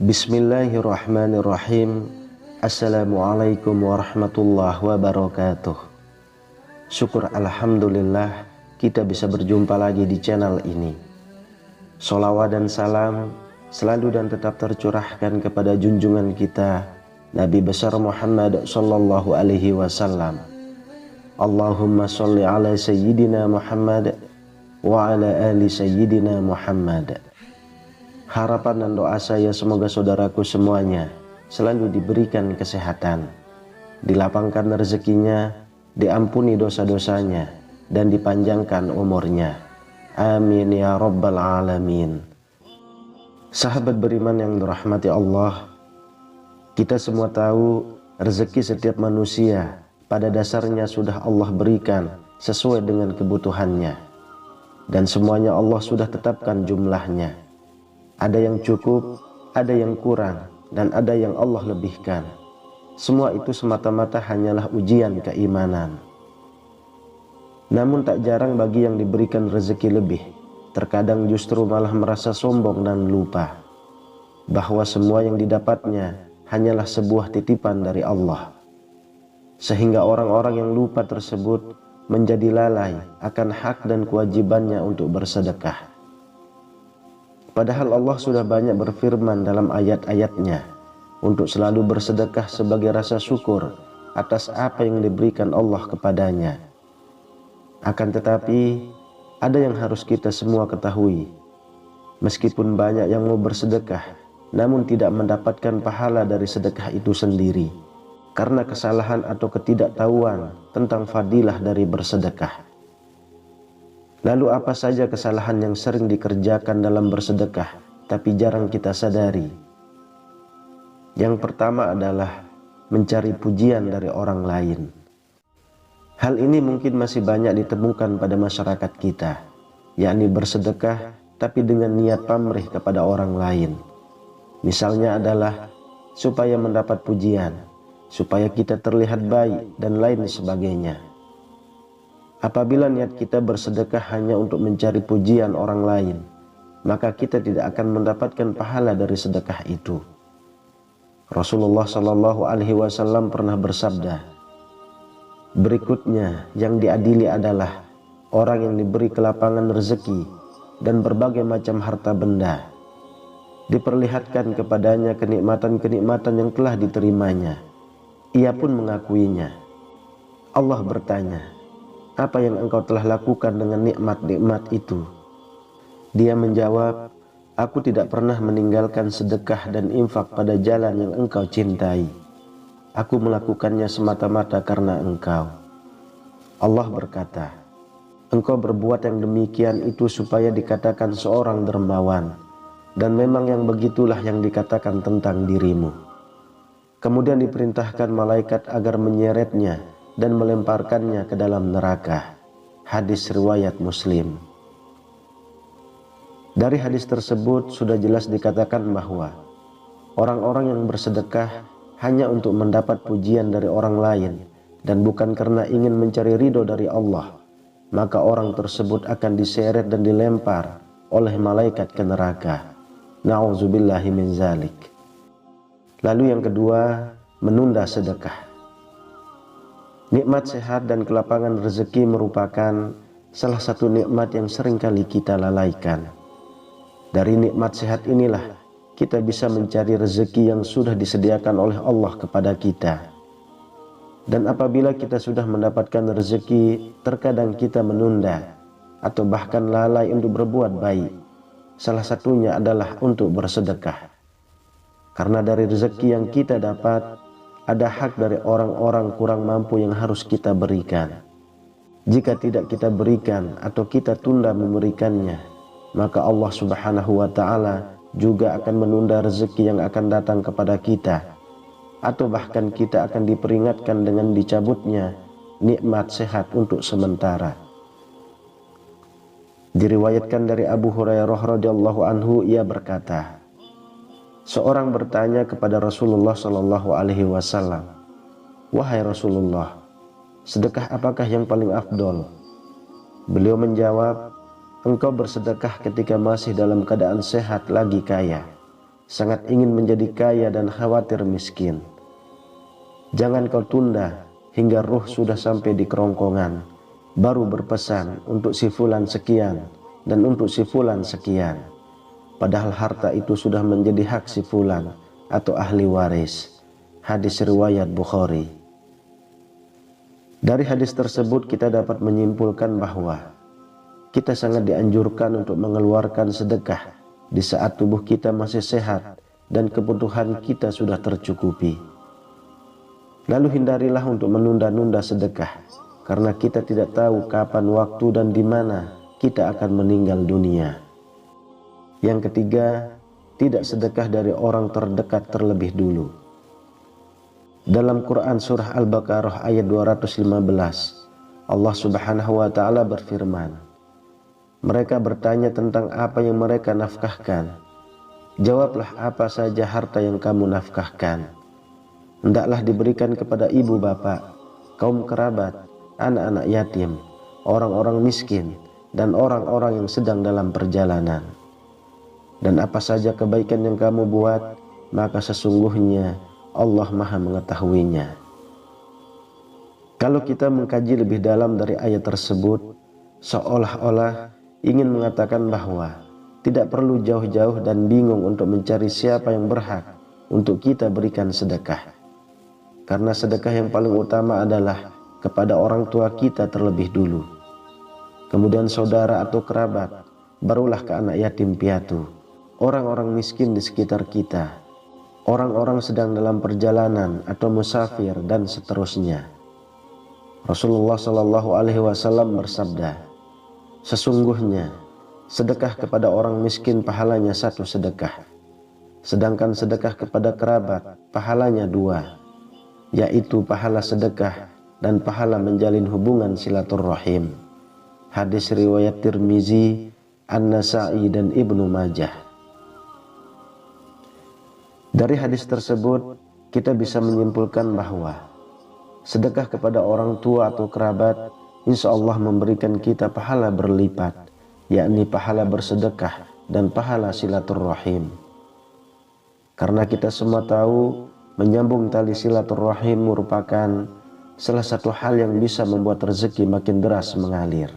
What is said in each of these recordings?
Bismillahirrahmanirrahim. Assalamualaikum warahmatullahi wabarakatuh. Syukur alhamdulillah kita bisa berjumpa lagi di channel ini. Sholawat dan salam selalu dan tetap tercurahkan kepada junjungan kita Nabi besar Muhammad sallallahu alaihi wasallam. Allahumma sholli ala sayyidina Muhammad wa ala ali sayyidina Muhammad. Harapan dan doa saya semoga saudaraku semuanya selalu diberikan kesehatan, dilapangkan rezekinya, diampuni dosa-dosanya, dan dipanjangkan umurnya. Amin ya rabbal alamin. Sahabat beriman yang dirahmati Allah, kita semua tahu rezeki setiap manusia pada dasarnya sudah Allah berikan sesuai dengan kebutuhannya, dan semuanya Allah sudah tetapkan jumlahnya. Ada yang cukup, ada yang kurang, dan ada yang Allah lebihkan. Semua itu semata-mata hanyalah ujian keimanan. Namun tak jarang bagi yang diberikan rezeki lebih, terkadang justru malah merasa sombong dan lupa bahwa semua yang didapatnya hanyalah sebuah titipan dari Allah. Sehingga orang-orang yang lupa tersebut menjadi lalai akan hak dan kewajibannya untuk bersedekah. Padahal Allah sudah banyak berfirman dalam ayat-ayatnya untuk selalu bersedekah sebagai rasa syukur atas apa yang diberikan Allah kepadanya. Akan tetapi ada yang harus kita semua ketahui. Meskipun banyak yang mau bersedekah, namun tidak mendapatkan pahala dari sedekah itu sendiri, karena kesalahan atau ketidaktahuan tentang fadilah dari bersedekah. Lalu apa saja kesalahan yang sering dikerjakan dalam bersedekah tapi jarang kita sadari? Yang pertama adalah mencari pujian dari orang lain. Hal ini mungkin masih banyak ditemukan pada masyarakat kita, yakni bersedekah tapi dengan niat pamrih kepada orang lain. Misalnya adalah supaya mendapat pujian, supaya kita terlihat baik dan lain sebagainya. Apabila niat kita bersedekah hanya untuk mencari pujian orang lain, maka kita tidak akan mendapatkan pahala dari sedekah itu. Rasulullah Shallallahu Alaihi Wasallam pernah bersabda, berikutnya yang diadili adalah orang yang diberi kelapangan rezeki dan berbagai macam harta benda, diperlihatkan kepadanya kenikmatan-kenikmatan yang telah diterimanya. Ia pun mengakuinya. Allah bertanya, apa yang engkau telah lakukan dengan nikmat-nikmat itu? Dia menjawab, aku tidak pernah meninggalkan sedekah dan infak pada jalan yang engkau cintai. Aku melakukannya semata-mata karena engkau. Allah berkata, engkau berbuat yang demikian itu supaya dikatakan seorang dermawan, dan memang yang begitulah yang dikatakan tentang dirimu. Kemudian diperintahkan malaikat agar menyeretnya dan melemparkannya ke dalam neraka. Hadis riwayat Muslim. Dari hadis tersebut sudah jelas dikatakan bahwa orang-orang yang bersedekah hanya untuk mendapat pujian dari orang lain dan bukan karena ingin mencari ridho dari Allah, maka orang tersebut akan diseret dan dilempar oleh malaikat ke neraka. Na'udzubillahi min zalik. Lalu yang kedua, menunda sedekah. Nikmat sehat dan kelapangan rezeki merupakan salah satu nikmat yang seringkali kita lalaikan. Dari nikmat sehat inilah kita bisa mencari rezeki yang sudah disediakan oleh Allah kepada kita. Dan apabila kita sudah mendapatkan rezeki, terkadang kita menunda atau bahkan lalai untuk berbuat baik. Salah satunya adalah untuk bersedekah. Karena dari rezeki yang kita dapat, ada hak dari orang-orang kurang mampu yang harus kita berikan. Jika tidak kita berikan atau kita tunda memberikannya, maka Allah Subhanahu wa Ta'ala juga akan menunda rezeki yang akan datang kepada kita, atau bahkan kita akan diperingatkan dengan dicabutnya nikmat sehat untuk sementara. Diriwayatkan dari Abu Hurairah radhiyallahu anhu, ia berkata, seorang bertanya kepada Rasulullah sallallahu alaihi wasallam, "Wahai Rasulullah, sedekah apakah yang paling afdol?" Beliau menjawab, "Engkau bersedekah ketika masih dalam keadaan sehat lagi kaya, sangat ingin menjadi kaya dan khawatir miskin. Jangan kau tunda hingga ruh sudah sampai di kerongkongan, baru berpesan untuk si fulan sekian dan untuk si fulan sekian, padahal harta itu sudah menjadi hak si fulan atau ahli waris." Hadis riwayat Bukhari. Dari hadis tersebut kita dapat menyimpulkan bahwa kita sangat dianjurkan untuk mengeluarkan sedekah di saat tubuh kita masih sehat dan kebutuhan kita sudah tercukupi. Lalu hindarilah untuk menunda-nunda sedekah, karena kita tidak tahu kapan waktu dan di mana kita akan meninggal dunia. Yang ketiga, tidak sedekah dari orang terdekat terlebih dulu. Dalam Quran surah Al-Baqarah ayat 215, Allah Subhanahu wa taala berfirman, "Mereka bertanya tentang apa yang mereka nafkahkan. Jawablah, apa saja harta yang kamu nafkahkan. Hendaklah diberikan kepada ibu bapak, kaum kerabat, anak-anak yatim, orang-orang miskin, dan orang-orang yang sedang dalam perjalanan. Dan apa saja kebaikan yang kamu buat, maka sesungguhnya Allah Maha mengetahuinya." Kalau kita mengkaji lebih dalam dari ayat tersebut, seolah-olah ingin mengatakan bahwa tidak perlu jauh-jauh dan bingung untuk mencari siapa yang berhak untuk kita berikan sedekah. Karena sedekah yang paling utama adalah kepada orang tua kita terlebih dulu, kemudian saudara atau kerabat, barulah ke anak yatim piatu, orang-orang miskin di sekitar kita, orang-orang sedang dalam perjalanan atau musafir, dan seterusnya. Rasulullah Shallallahu Alaihi Wasallam bersabda, "Sesungguhnya sedekah kepada orang miskin pahalanya 1 sedekah, sedangkan sedekah kepada kerabat pahalanya 2, yaitu pahala sedekah dan pahala menjalin hubungan silaturrahim." Hadis riwayat Tirmizi, An-Nasa'i, dan Ibnu Majah. Dari hadis tersebut kita bisa menyimpulkan bahwa sedekah kepada orang tua atau kerabat insya Allah memberikan kita pahala berlipat, yakni pahala bersedekah dan pahala silaturrahim. Karena kita semua tahu menyambung tali silaturrahim merupakan salah satu hal yang bisa membuat rezeki makin deras mengalir.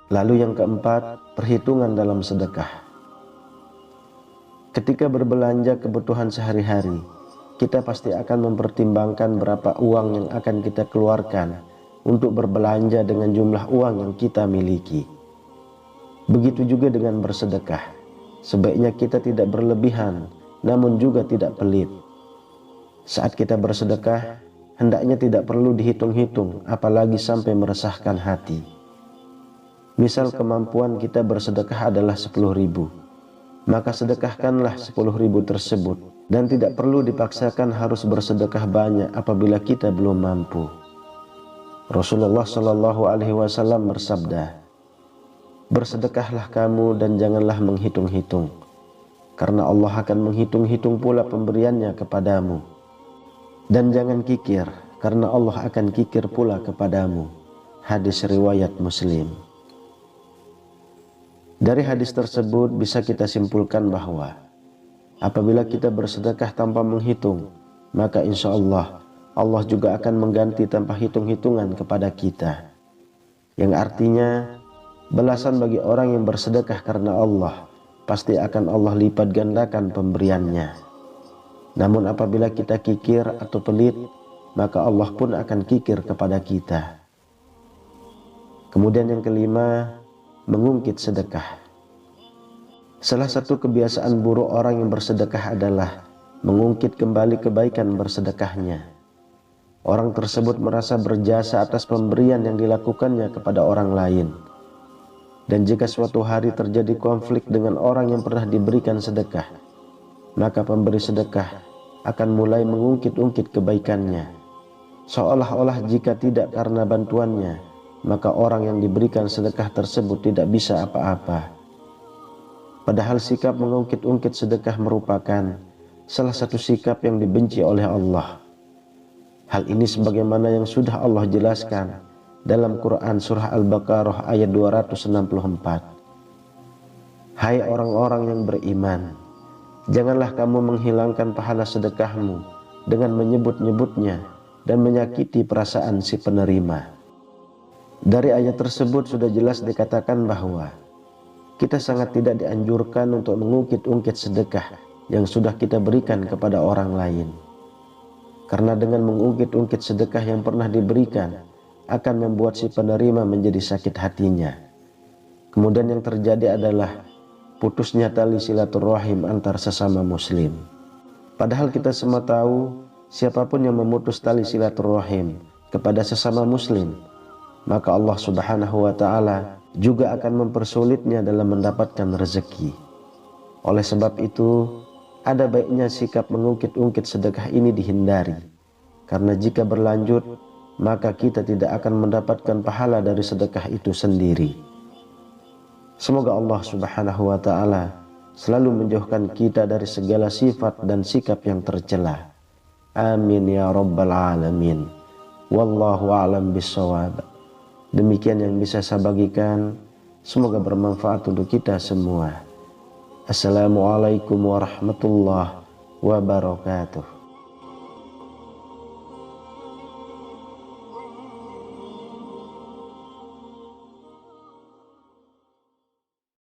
Lalu yang keempat, perhitungan dalam sedekah. Ketika berbelanja kebutuhan sehari-hari, kita pasti akan mempertimbangkan berapa uang yang akan kita keluarkan untuk berbelanja dengan jumlah uang yang kita miliki. Begitu juga dengan bersedekah. Sebaiknya kita tidak berlebihan, namun juga tidak pelit. Saat kita bersedekah, hendaknya tidak perlu dihitung-hitung, apalagi sampai meresahkan hati. Misal kemampuan kita bersedekah adalah 10.000, maka sedekahkanlah 10.000 tersebut, dan tidak perlu dipaksakan harus bersedekah banyak apabila kita belum mampu. Rasulullah Shallallahu Alaihi Wasallam bersabda, "Bersedekahlah kamu dan janganlah menghitung-hitung, karena Allah akan menghitung-hitung pula pemberiannya kepadamu. Dan jangan kikir, karena Allah akan kikir pula kepadamu." Hadis riwayat Muslim. Dari hadis tersebut bisa kita simpulkan bahwa apabila kita bersedekah tanpa menghitung, maka insya Allah juga akan mengganti tanpa hitung-hitungan kepada kita. Yang artinya balasan bagi orang yang bersedekah karena Allah pasti akan Allah lipat gandakan pemberiannya. Namun apabila kita kikir atau pelit, maka Allah pun akan kikir kepada kita. Kemudian yang kelima, mengungkit sedekah. Salah satu kebiasaan buruk orang yang bersedekah adalah mengungkit kembali kebaikan bersedekahnya. Orang tersebut merasa berjasa atas pemberian yang dilakukannya kepada orang lain. Dan jika suatu hari terjadi konflik dengan orang yang pernah diberikan sedekah, maka pemberi sedekah akan mulai mengungkit-ungkit kebaikannya, seolah-olah jika tidak karena bantuannya, maka orang yang diberikan sedekah tersebut tidak bisa apa-apa. Padahal sikap mengungkit-ungkit sedekah merupakan salah satu sikap yang dibenci oleh Allah. Hal ini sebagaimana yang sudah Allah jelaskan dalam Quran surah Al-Baqarah ayat 264. Hai orang-orang yang beriman, janganlah kamu menghilangkan pahala sedekahmu dengan menyebut-nyebutnya dan menyakiti perasaan si penerima. Dari ayat tersebut sudah jelas dikatakan bahwa kita sangat tidak dianjurkan untuk mengungkit-ungkit sedekah yang sudah kita berikan kepada orang lain. Karena dengan mengungkit-ungkit sedekah yang pernah diberikan akan membuat si penerima menjadi sakit hatinya. Kemudian yang terjadi adalah putusnya tali silaturahim antar sesama muslim. Padahal kita semua tahu siapapun yang memutus tali silaturahim kepada sesama muslim, maka Allah Subhanahu wa ta'ala juga akan mempersulitnya dalam mendapatkan rezeki. Oleh sebab itu, ada baiknya sikap mengungkit-ungkit sedekah ini dihindari, karena jika berlanjut, maka kita tidak akan mendapatkan pahala dari sedekah itu sendiri. Semoga Allah Subhanahu wa ta'ala selalu menjauhkan kita dari segala sifat dan sikap yang tercela. Amin ya rabbal alamin. Wallahu a'lam bishawab. Demikian yang bisa saya bagikan, semoga bermanfaat untuk kita semua. Assalamualaikum warahmatullahi wabarakatuh.